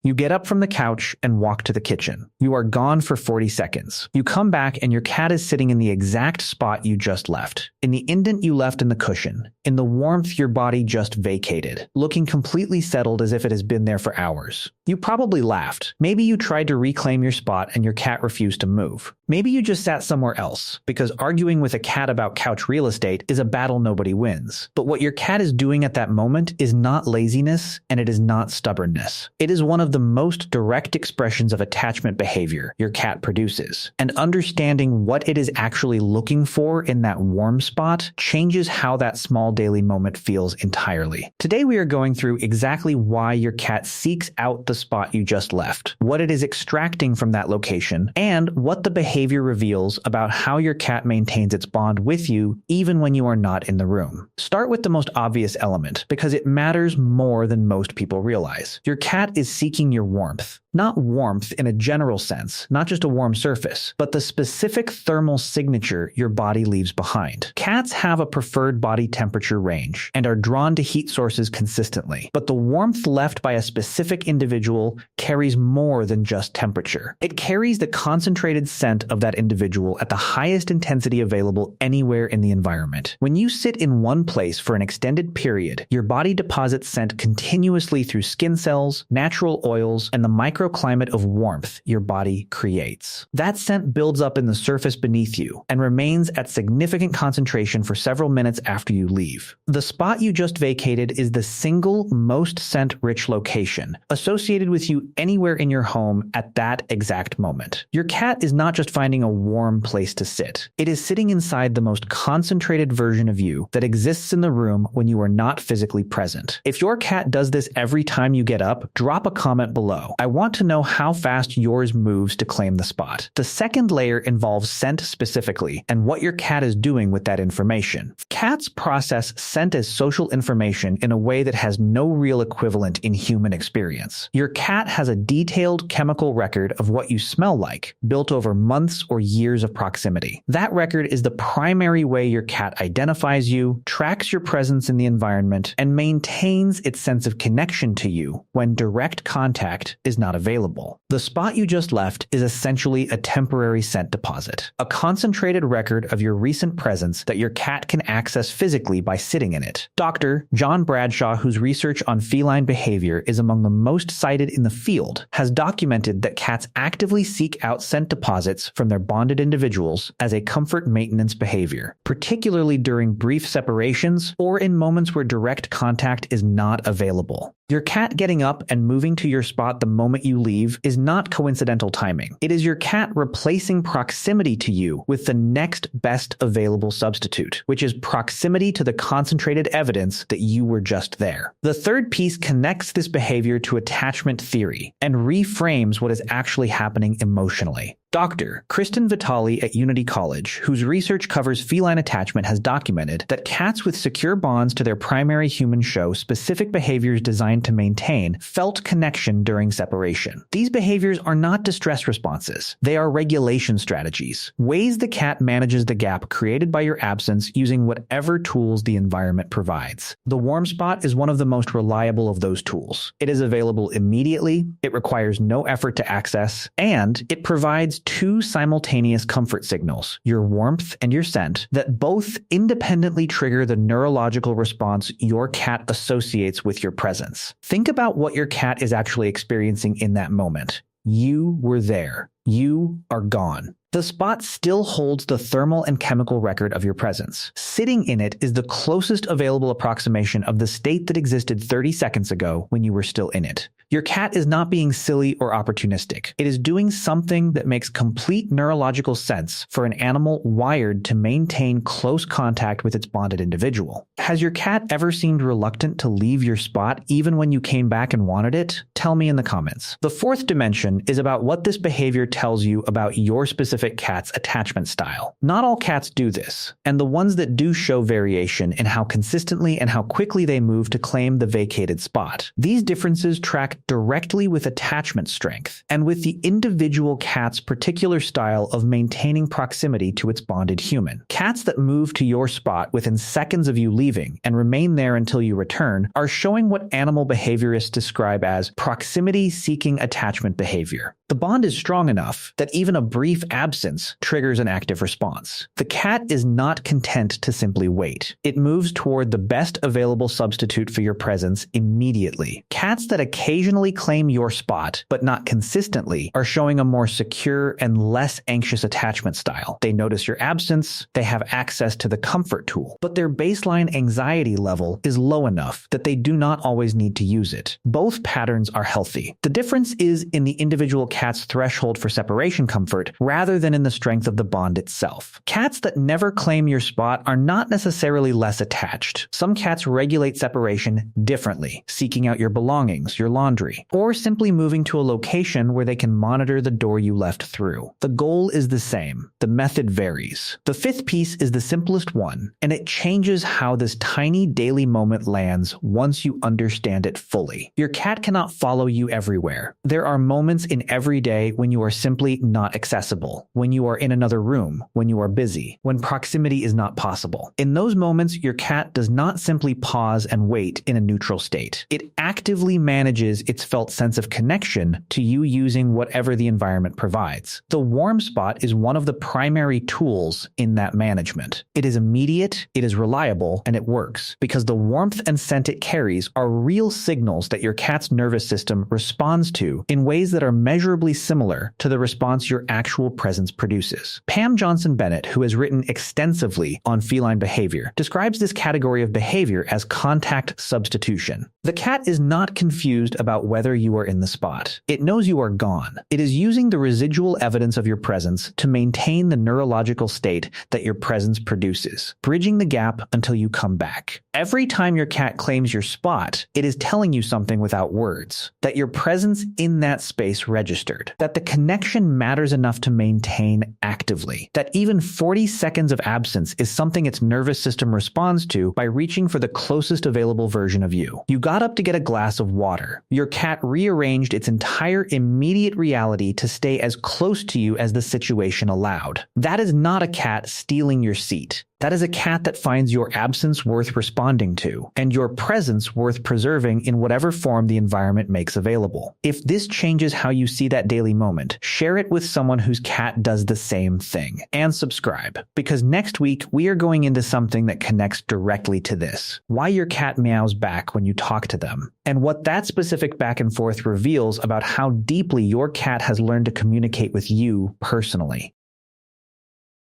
You get up from the couch and walk to the kitchen. You are gone for 40 seconds. You come back and your cat is sitting in the exact spot you just left, in the indent you left in the cushion, in the warmth your body just vacated, looking completely settled as if it has been there for hours. You probably laughed. Maybe you tried to reclaim your spot and your cat refused to move. Maybe you just sat somewhere else, because arguing with a cat about couch real estate is a battle nobody wins. But what your cat is doing at that moment is not laziness and it is not stubbornness. It is one of the most direct expressions of attachment behavior your cat produces. And understanding what it is actually looking for in that warm spot changes how that small daily moment feels entirely. Today we are going through exactly why your cat seeks out the spot you just left, what it is extracting from that location, and what the behavior reveals about how your cat maintains its bond with you even when you are not in the room. Start with the most obvious element, because it matters more than most people realize. Your cat is seeking your warmth. Not warmth in a general sense, not just a warm surface, but the specific thermal signature your body leaves behind. Cats have a preferred body temperature range and are drawn to heat sources consistently, but the warmth left by a specific individual carries more than just temperature. It carries the concentrated scent of that individual at the highest intensity available anywhere in the environment. When you sit in one place for an extended period, your body deposits scent continuously through skin cells, natural oils, and the microclimate of warmth your body creates. That scent builds up in the surface beneath you and remains at significant concentration for several minutes after you leave. The spot you just vacated is the single most scent-rich location associated with you anywhere in your home at that exact moment. Your cat is not just finding a warm place to sit. It is sitting inside the most concentrated version of you that exists in the room when you are not physically present. If your cat does this every time you get up, drop a comment below. I want to know how fast yours moves to claim the spot. The second layer involves scent specifically and what your cat is doing with that information. Cats process scent as social information in a way that has no real equivalent in human experience. Your cat has a detailed chemical record of what you smell like, built over months or years of proximity. That record is the primary way your cat identifies you, tracks your presence in the environment, and maintains its sense of connection to you when direct contact is not available. The spot you just left is essentially a temporary scent deposit, a concentrated record of your recent presence that your cat can access physically by sitting in it. Dr. John Bradshaw, whose research on feline behavior is among the most cited in the field, has documented that cats actively seek out scent deposits from their bonded individuals as a comfort maintenance behavior, particularly during brief separations or in moments where direct contact is not available. Your cat getting up and moving to your spot the moment you leave is not coincidental timing. It is your cat replacing proximity to you with the next best available substitute, which is proximity to the concentrated evidence that you were just there. The third piece connects this behavior to attachment theory and reframes what is actually happening emotionally. Dr. Kristen Vitale at Unity College, whose research covers feline attachment, has documented that cats with secure bonds to their primary human show specific behaviors designed to maintain felt connection during separation. These behaviors are not distress responses. They are regulation strategies, ways the cat manages the gap created by your absence using whatever tools the environment provides. The warm spot is one of the most reliable of those tools. It is available immediately, it requires no effort to access, and it provides two simultaneous comfort signals, your warmth and your scent, that both independently trigger the neurological response your cat associates with your presence. Think about what your cat is actually experiencing in that moment. You were there. You are gone. The spot still holds the thermal and chemical record of your presence. Sitting in it is the closest available approximation of the state that existed 30 seconds ago when you were still in it. Your cat is not being silly or opportunistic. It is doing something that makes complete neurological sense for an animal wired to maintain close contact with its bonded individual. Has your cat ever seemed reluctant to leave your spot even when you came back and wanted it? Tell me in the comments. The fourth dimension is about what this behavior tells you about your specific cat's attachment style. Not all cats do this, and the ones that do show variation in how consistently and how quickly they move to claim the vacated spot. These differences track directly with attachment strength and with the individual cat's particular style of maintaining proximity to its bonded human. Cats that move to your spot within seconds of you leaving and remain there until you return are showing what animal behaviorists describe as proximity-seeking attachment behavior. The bond is strong enough that even a brief absence triggers an active response. The cat is not content to simply wait. It moves toward the best available substitute for your presence immediately. Cats that occasionally claim your spot, but not consistently, are showing a more secure and less anxious attachment style. They notice your absence, they have access to the comfort tool, but their baseline anxiety level is low enough that they do not always need to use it. Both patterns are healthy. The difference is in the individual cat's threshold for separation comfort rather than in the strength of the bond itself. Cats that never claim your spot are not necessarily less attached. Some cats regulate separation differently, seeking out your belongings, your laundry, or simply moving to a location where they can monitor the door you left through. The goal is the same. The method varies. The fifth piece is the simplest one, and it changes how this tiny daily moment lands once you understand it fully. Your cat cannot follow you everywhere. There are moments in every day when you are simply not accessible, when you are in another room, when you are busy, when proximity is not possible. In those moments, your cat does not simply pause and wait in a neutral state. It actively manages its felt sense of connection to you using whatever the environment provides. The warm spot is one of the primary tools in that management. It is immediate, it is reliable, and it works because the warmth and scent it carries are real signals that your cat's nervous system responds to in ways that are measurably similar to the response your actual presence produces. Pam Johnson-Bennett, who has written extensively on feline behavior, describes this category of behavior as contact substitution. The cat is not confused about whether you are in the spot. It knows you are gone. It is using the residual evidence of your presence to maintain the neurological state that your presence produces, bridging the gap until you come back. Every time your cat claims your spot, it is telling you something without words, that your presence in that space registered, that the connection matters enough to maintain actively, that even 40 seconds of absence is something its nervous system responds to by reaching for the closest available version of you. You got up to get a glass of water. Your cat rearranged its entire immediate reality to stay as close to you as the situation allowed. That is not a cat stealing your seat. That is a cat that finds your absence worth responding to, and your presence worth preserving in whatever form the environment makes available. If this changes how you see that daily moment, share it with someone whose cat does the same thing. And subscribe, because next week we are going into something that connects directly to this. Why your cat meows back when you talk to them, and what that specific back and forth reveals about how deeply your cat has learned to communicate with you personally.